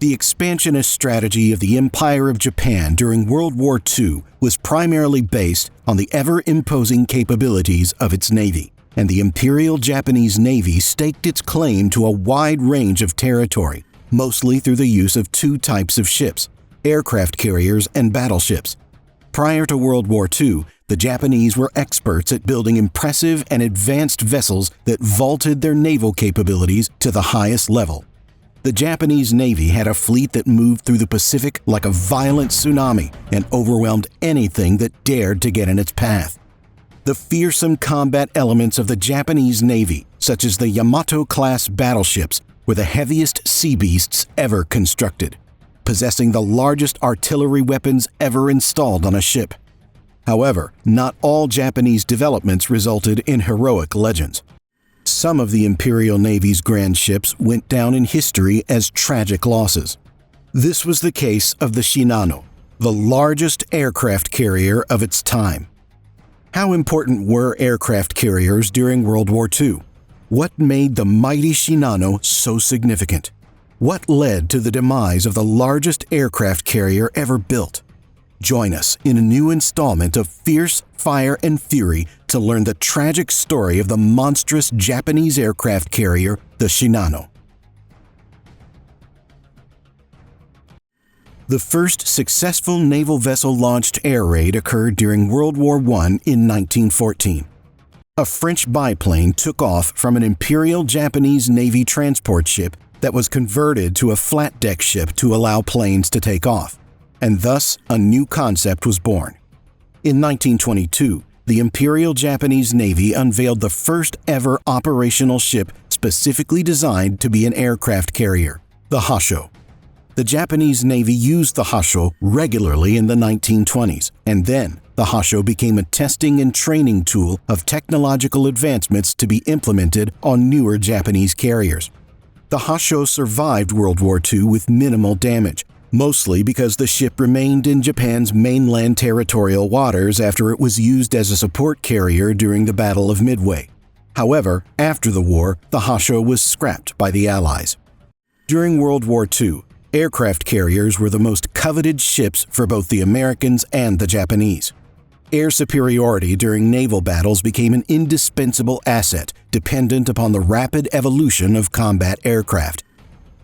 The expansionist strategy of the Empire of Japan during World War II was primarily based on the ever-imposing capabilities of its navy, and the Imperial Japanese Navy staked its claim to a wide range of territory, mostly through the use of two types of ships, aircraft carriers and battleships. Prior to World War II, the Japanese were experts at building impressive and advanced vessels that vaulted their naval capabilities to the highest level. The Japanese Navy had a fleet that moved through the Pacific like a violent tsunami and overwhelmed anything that dared to get in its path. The fearsome combat elements of the Japanese Navy, such as the Yamato-class battleships, were the heaviest sea beasts ever constructed, possessing the largest artillery weapons ever installed on a ship. However, not all Japanese developments resulted in heroic legends. Some of the Imperial Navy's grand ships went down in history as tragic losses. This was the case of the SHINANO, the largest aircraft carrier of its time. How important were aircraft carriers during World War II? What made the mighty SHINANO so significant? What led to the demise of the largest aircraft carrier ever built? Join us in a new installment of Fierce, Fire, and Fury to learn the tragic story of the monstrous Japanese aircraft carrier, the SHINANO. The first successful naval vessel-launched air raid occurred during World War I in 1914. A French biplane took off from an Imperial Japanese Navy transport ship that was converted to a flat-deck ship to allow planes to take off, and thus a new concept was born. In 1922, the Imperial Japanese Navy unveiled the first ever operational ship specifically designed to be an aircraft carrier, the Hosho. The Japanese Navy used the Hosho regularly in the 1920s, and then the Hosho became a testing and training tool of technological advancements to be implemented on newer Japanese carriers. The Hosho survived World War II with minimal damage, mostly because the ship remained in Japan's mainland territorial waters after it was used as a support carrier during the Battle of Midway. However, after the war, the Hosho was scrapped by the Allies. During World War II, aircraft carriers were the most coveted ships for both the Americans and the Japanese. Air superiority during naval battles became an indispensable asset dependent upon the rapid evolution of combat aircraft.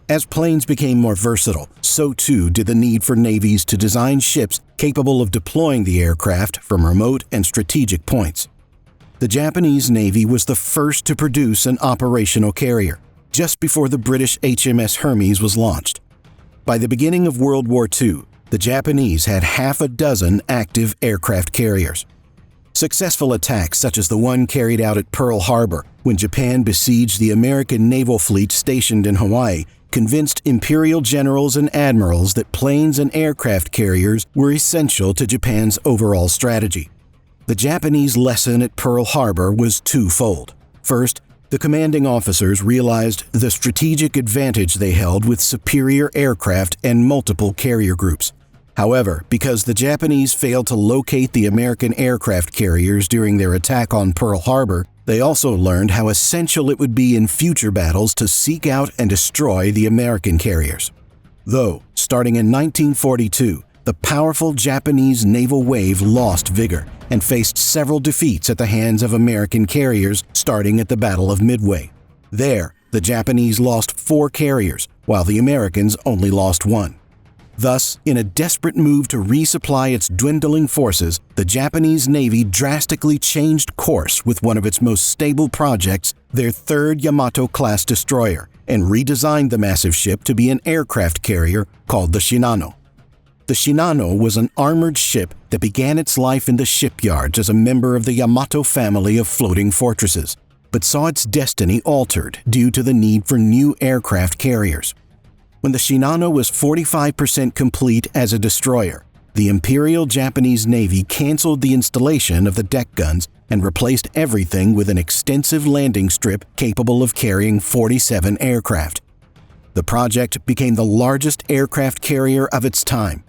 As planes became more versatile, so too did the need for navies to design ships capable of deploying the aircraft from remote and strategic points. The Japanese Navy was the first to produce an operational carrier, just before the British HMS Hermes was launched. By the beginning of World War II, the Japanese had half a dozen active aircraft carriers. Successful attacks such as the one carried out at Pearl Harbor when Japan besieged the American naval fleet stationed in Hawaii convinced imperial generals and admirals that planes and aircraft carriers were essential to Japan's overall strategy. The Japanese lesson at Pearl Harbor was twofold. First, the commanding officers realized the strategic advantage they held with superior aircraft and multiple carrier groups. However, because the Japanese failed to locate the American aircraft carriers during their attack on Pearl Harbor, they also learned how essential it would be in future battles to seek out and destroy the American carriers. Though, starting in 1942, the powerful Japanese naval wave lost vigor and faced several defeats at the hands of American carriers starting at the Battle of Midway. There, the Japanese lost 4 carriers, while the Americans only lost 1. Thus, in a desperate move to resupply its dwindling forces, the Japanese Navy drastically changed course with one of its most stable projects, their third Yamato-class destroyer, and redesigned the massive ship to be an aircraft carrier called the SHINANO. The SHINANO was an armored ship that began its life in the shipyards as a member of the Yamato family of floating fortresses, but saw its destiny altered due to the need for new aircraft carriers. When the SHINANO was 45% complete as a destroyer, the Imperial Japanese Navy canceled the installation of the deck guns and replaced everything with an extensive landing strip capable of carrying 47 aircraft. The project became the largest aircraft carrier of its time.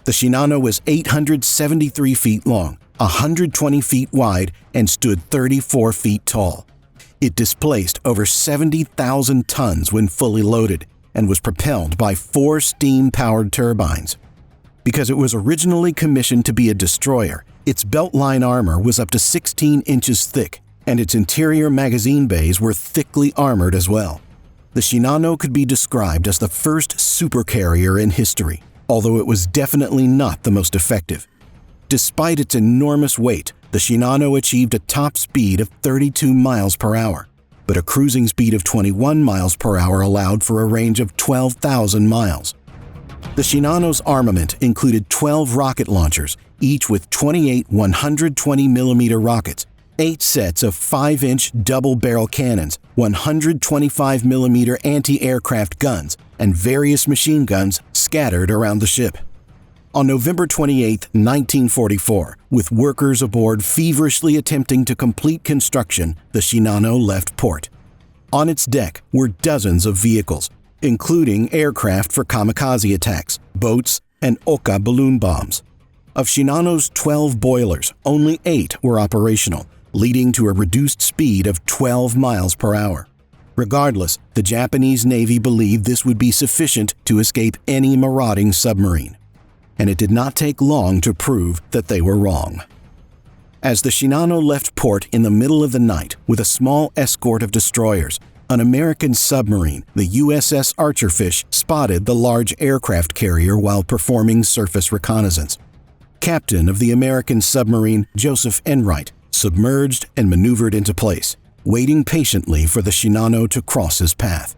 The SHINANO was 873 feet long, 120 feet wide, and stood 34 feet tall. It displaced over 70,000 tons when fully loaded, and was propelled by 4 steam-powered turbines. Because it was originally commissioned to be a destroyer, its beltline armor was up to 16 inches thick, and its interior magazine bays were thickly armored as well. The Shinano could be described as the first supercarrier in history, although it was definitely not the most effective. Despite its enormous weight, the Shinano achieved a top speed of 32 miles per hour, but a cruising speed of 21 miles per hour allowed for a range of 12,000 miles. The Shinano's armament included 12 rocket launchers, each with 28 120mm rockets, 8 sets of 5-inch double-barrel cannons, 125mm anti-aircraft guns, and various machine guns scattered around the ship. On November 28, 1944, with workers aboard feverishly attempting to complete construction, the Shinano left port. On its deck were dozens of vehicles, including aircraft for kamikaze attacks, boats, and Oka balloon bombs. Of Shinano's 12 boilers, only 8 were operational, leading to a reduced speed of 12 miles per hour. Regardless, the Japanese Navy believed this would be sufficient to escape any marauding submarine. And it did not take long to prove that they were wrong. As the Shinano left port in the middle of the night with a small escort of destroyers, an American submarine, the USS Archerfish, spotted the large aircraft carrier while performing surface reconnaissance. Captain of the American submarine, Joseph Enright, submerged and maneuvered into place, waiting patiently for the Shinano to cross his path.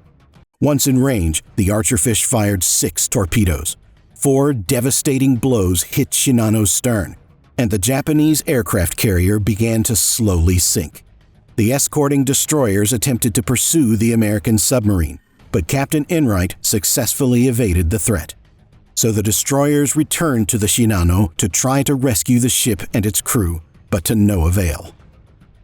Once in range, the Archerfish fired 6 torpedoes. 4 devastating blows hit Shinano's stern, and the Japanese aircraft carrier began to slowly sink. The escorting destroyers attempted to pursue the American submarine, but Captain Enright successfully evaded the threat. So the destroyers returned to the Shinano to try to rescue the ship and its crew, but to no avail.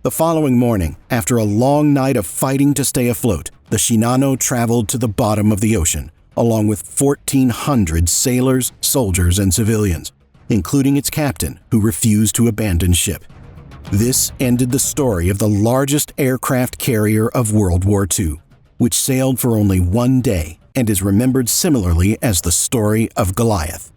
The following morning, after a long night of fighting to stay afloat, the Shinano traveled to the bottom of the ocean, along with 1,400 sailors, soldiers, and civilians, including its captain, who refused to abandon ship. This ended the story of the largest aircraft carrier of World War II, which sailed for only 1 day and is remembered similarly as the story of Goliath.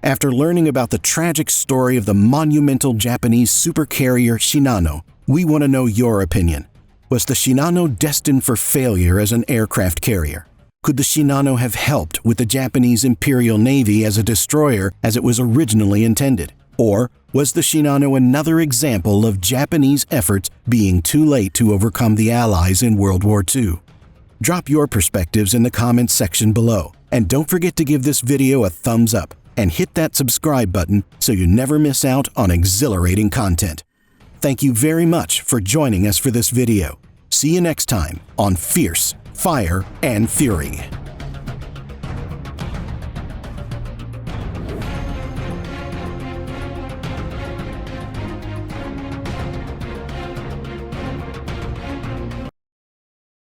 After learning about the tragic story of the monumental Japanese supercarrier Shinano, we want to know your opinion. Was the Shinano destined for failure as an aircraft carrier? Could the Shinano have helped with the Japanese Imperial Navy as a destroyer as it was originally intended? Or was the Shinano another example of Japanese efforts being too late to overcome the Allies in World War II? Drop your perspectives in the comments section below, and don't forget to give this video a thumbs up and hit that subscribe button so you never miss out on exhilarating content. Thank you very much for joining us for this video. See you next time on Fierce, Fire, and Fury.